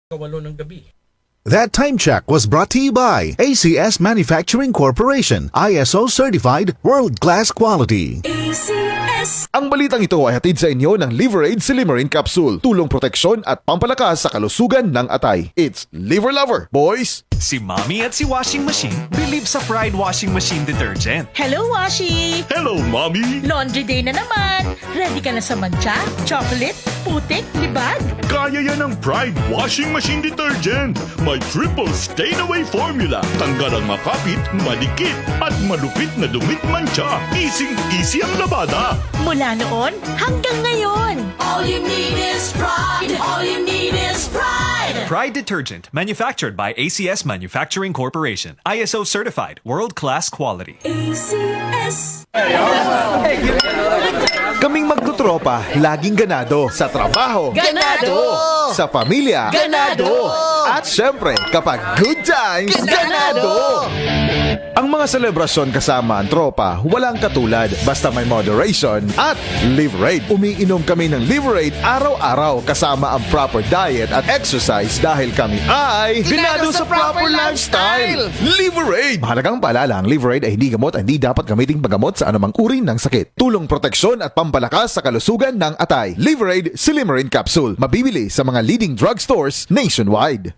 Kawalo ng gabi. That time check was brought to you by ACS Manufacturing Corporation, ISO certified, world-class quality. ACS. Ang balitang ito ay hatid sa inyo ng Liver Aid Silimarin Capsule. Tulong proteksyon at pampalakas sa kalusugan ng atay. It's Liver Lover, boys! Si Mommy at si Washing Machine believe sa Pride Washing Machine Detergent. Hello, Washi! Hello, Mommy! Laundry day na naman. Ready ka na sa mancha, chocolate, putik, libag? Kaya yan ang Pride Washing Machine Detergent. May triple stain-away formula. Tanggal ang makapit, madikit, at malupit na dumit mancha. Easy ang labada. Mula noon hanggang ngayon. All you need is pride. All you need is pride. Pride Detergent, manufactured by ACS Manufacturing Corporation. ISO certified, world-class quality. ACS. Kaming magtutropa, laging ganado. Sa trabaho, Ganado! sa pamilya, Ganado! at syempre, kapag good times, ganado! Ang mga selebrasyon kasama ang tropa, walang katulad. Basta may moderation at Liver Aid. Umiinom kami ng Liver Aid araw-araw kasama ang proper diet at exercise dahil kami ay ganado sa proper lifestyle. Liver Aid! Mahalagang paalala, ang Liver Aid ay hindi gamot at hindi dapat gamiting paggamot sa anumang uri ng sakit. Tulong proteksyon at pampalakas sa kalusugan ng atay. Liver Aid Silimarin Capsule. Mabibili sa mga leading drugstores nationwide.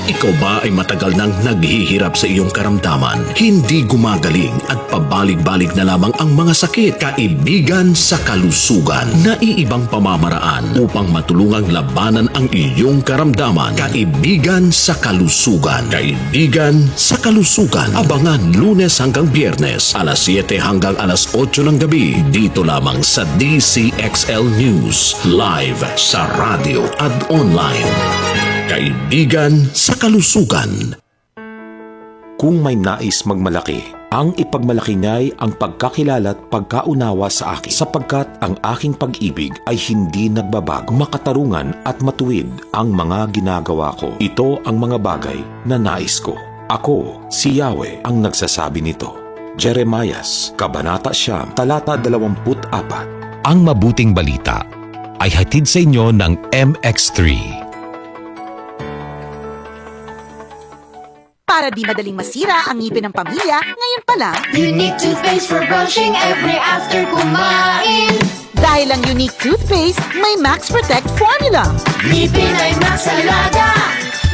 Ikaw ba ay matagal nang naghihirap sa iyong karamdaman? Hindi gumagaling at pabalik-balik na lamang ang mga sakit? Kaibigan sa kalusugan. Naiibang pamamaraan upang matulungang labanan ang iyong karamdaman. Kaibigan sa kalusugan. Kaibigan sa kalusugan. Abangan Lunes hanggang Biyernes, alas 7 hanggang alas 8 ng gabi. Dito lamang sa DCXL News. Live sa radio at online. Kaibigan sa kalusugan. Kung may nais magmalaki, ang ipagmalaki niya'y ang pagkakilala at pagkaunawa sa akin, sapagkat ang aking pag-ibig ay hindi nagbabago. Makatarungan at matuwid ang mga ginagawa ko. Ito ang mga bagay na nais ko. Ako, si Yahweh, ang nagsasabi nito. Jeremias, Kabanata 9, talata 24. Ang mabuting balita ay hatid sa inyo ng MX3. Para di madaling masira ang ngipin ng pamilya, ngayon pa lang, Unique toothpaste for brushing every after kumain. dahil ang unique toothpaste, may Max Protect formula. Ngipin ay Max Alaga,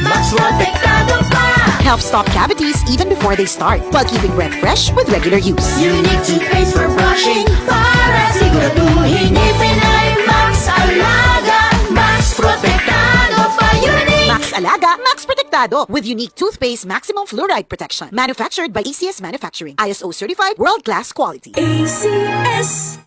Max Protektado pa. Helps stop cavities even before they start, while keeping breath fresh with regular use. Unique toothpaste for brushing para siguraduhin ngipin ay Max Alaga, Max Protektado pa. Unique! Max Alaga, Max Protectado with unique toothpaste maximum fluoride protection. Manufactured by ACS Manufacturing. ISO certified, world-class quality. ACS.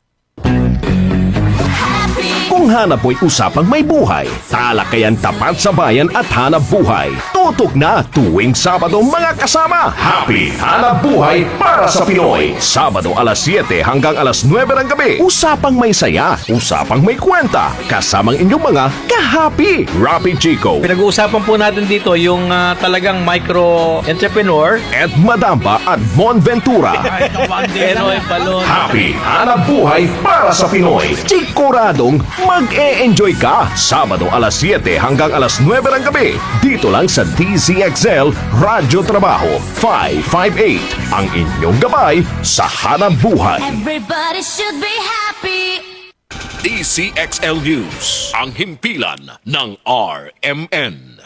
Kung hanap mo'y usapang may buhay, talakayan tapat sa bayan at hanap buhay. Tutok na tuwing Sabado mga kasama. Happy Hanap Buhay para sa Pinoy. Sabado alas 7 hanggang alas 9 ng gabi. Usapang may saya, usapang may kwenta. Kasamang inyong mga kahapi. Rapi Chico, Pinag-uusapan po natin dito yung talagang micro-entrepreneur. Ed Madamba at Mon Ventura. Pinoy Balon. Happy Hanap Buhay para sa Pinoy. Siguradong mag-e-enjoy ka. Sabado alas 7 hanggang alas 9 ng gabi. Dito lang sa DCXL Radyo Trabaho 558. Ang inyong gabay sa hanap buhay. Everybody should be happy. DCXL News. Ang himpilan ng RMN.